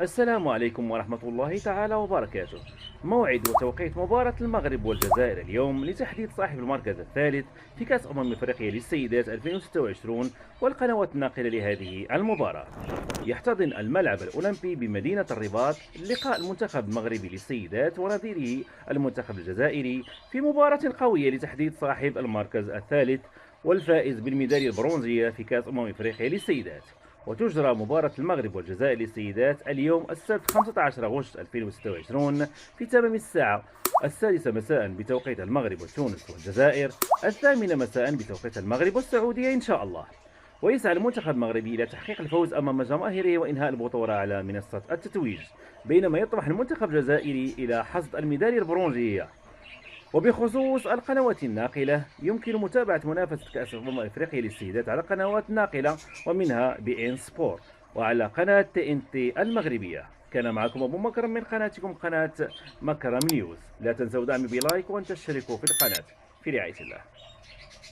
السلام عليكم ورحمة الله تعالى وبركاته. موعد وتوقيت مباراة المغرب والجزائر اليوم لتحديد صاحب المركز الثالث في كأس أفريقيا للسيدات 2026 والقنوات الناقلة لهذه المباراة. يحتضن الملعب الأولمبي بمدينة الرباط لقاء المنتخب المغربي للسيدات ونظيره المنتخب الجزائري في مباراة قوية لتحديد صاحب المركز الثالث والفائز بالميدالية البرونزية في كأس أفريقيا للسيدات. وتجرى مباراة المغرب والجزائر للسيدات اليوم السبت 15 أغسطس 2026 في تمام الساعة 6 مساء بتوقيت المغرب وتونس والجزائر، 8 مساء بتوقيت المغرب والسعودية إن شاء الله. ويسعى المنتخب المغربي إلى تحقيق الفوز أمام جماهيره وإنهاء البطولة على منصة التتويج، بينما يطمح المنتخب الجزائري إلى حصد الميدالية البرونزية. وبخصوص القنوات الناقلة، يمكن متابعة منافسة كأس أفريقيا للسيدات على قنوات ناقلة ومنها بي إن سبور وعلى قناة تي إن تي المغربية. كان معكم أبو مكرم من قناتكم قناة مكرم نيوز. لا تنسوا دعمي بلايك وأن تشتركوا في القناة. في رعاية الله.